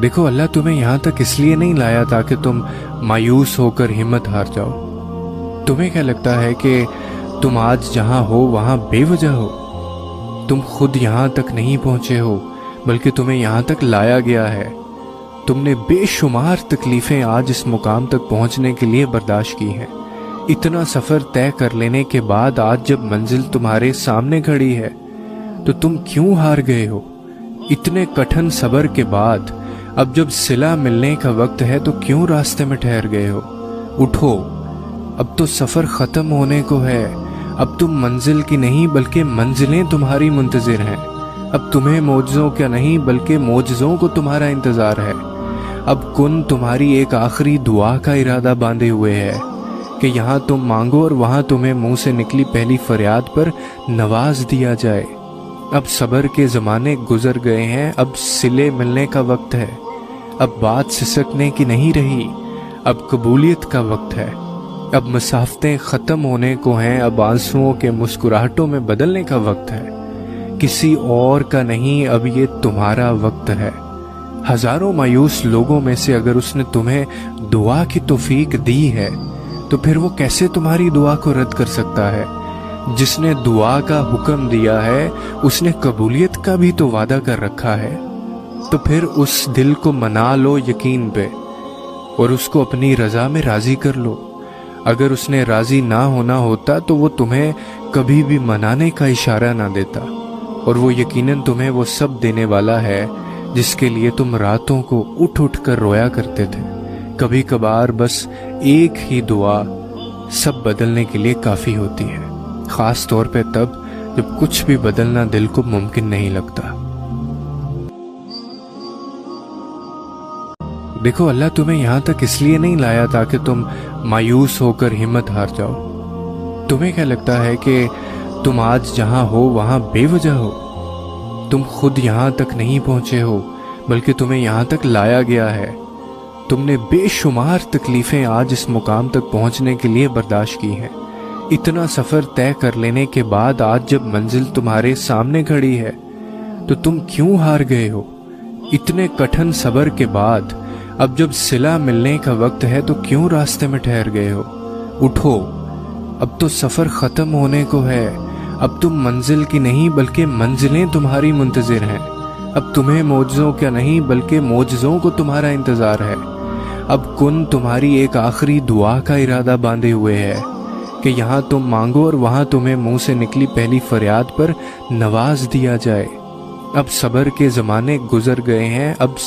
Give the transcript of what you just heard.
دیکھو اللہ تمہیں یہاں تک اس لیے نہیں لایا تاکہ تم مایوس ہو کر ہمت ہار جاؤ۔ تمہیں کیا لگتا ہے کہ تم آج جہاں ہو وہاں بے وجہ ہو؟ تم خود یہاں تک نہیں پہنچے ہو بلکہ تمہیں یہاں تک لایا گیا ہے۔ تم نے بے شمار تکلیفیں آج اس مقام تک پہنچنے کے لیے برداشت کی ہیں۔ اتنا سفر طے کر لینے کے بعد آج جب منزل تمہارے سامنے کھڑی ہے تو تم کیوں ہار گئے ہو؟ اتنے کٹھن صبر کے بعد اب جب صلہ ملنے کا وقت ہے تو کیوں راستے میں ٹھہر گئے ہو؟ اٹھو، اب تو سفر ختم ہونے کو ہے۔ اب تم منزل کی نہیں بلکہ منزلیں تمہاری منتظر ہیں۔ اب تمہیں معجزوں کا نہیں بلکہ معجزوں کو تمہارا انتظار ہے۔ اب کن تمہاری ایک آخری دعا کا ارادہ باندھے ہوئے ہے کہ یہاں تم مانگو اور وہاں تمہیں منہ سے نکلی پہلی فریاد پر نواز دیا جائے۔ اب صبر کے زمانے گزر گئے ہیں، اب صلے ملنے کا وقت ہے۔ اب بات سسکنے کی نہیں رہی، اب قبولیت کا وقت ہے۔ اب مسافتیں ختم ہونے کو ہیں، اب آنسوؤں کے مسکراہٹوں میں بدلنے کا وقت ہے۔ کسی اور کا نہیں، اب یہ تمہارا وقت ہے۔ ہزاروں مایوس لوگوں میں سے اگر اس نے تمہیں دعا کی توفیق دی ہے تو پھر وہ کیسے تمہاری دعا کو رد کر سکتا ہے؟ جس نے دعا کا حکم دیا ہے اس نے قبولیت کا بھی تو وعدہ کر رکھا ہے۔ تو پھر اس دل کو منا لو یقین پہ اور اس کو اپنی رضا میں راضی کر لو۔ اگر اس نے راضی نہ ہونا ہوتا تو وہ تمہیں کبھی بھی منانے کا اشارہ نہ دیتا، اور وہ یقیناً تمہیں وہ سب دینے والا ہے جس کے لیے تم راتوں کو اٹھ اٹھ کر رویا کرتے تھے۔ کبھی کبھار بس ایک ہی دعا سب بدلنے کے لیے کافی ہوتی ہے، خاص طور پہ تب جب کچھ بھی بدلنا دل کو ممکن نہیں لگتا۔ دیکھو اللہ تمہیں یہاں تک اس لیے نہیں لایا تاکہ تم مایوس ہو کر ہمت ہار جاؤ۔ تمہیں کیا لگتا ہے کہ تم آج جہاں ہو وہاں بے وجہ ہو؟ تم خود یہاں تک نہیں پہنچے ہو بلکہ تمہیں یہاں تک لایا گیا ہے۔ تم نے بے شمار تکلیفیں آج اس مقام تک پہنچنے کے لیے برداشت کی ہیں۔ اتنا سفر طے کر لینے کے بعد آج جب منزل تمہارے سامنے کھڑی ہے تو تم کیوں ہار گئے ہو؟ اتنے کٹھن صبر کے بعد اب جب صلہ ملنے کا وقت ہے تو کیوں راستے میں ٹھہر گئے ہو؟ اٹھو، اب تو سفر ختم ہونے کو ہے۔ اب تم منزل کی نہیں بلکہ منزلیں تمہاری منتظر ہیں۔ اب تمہیں معجزوں کا نہیں بلکہ معجزوں کو تمہارا انتظار ہے۔ اب کن تمہاری ایک آخری دعا کا ارادہ باندھے ہوئے ہے کہ یہاں تم مانگو اور وہاں تمہیں منہ سے نکلی پہلی فریاد پر نواز دیا جائے۔ اب صبر کے زمانے گزر گئے ہیں، اب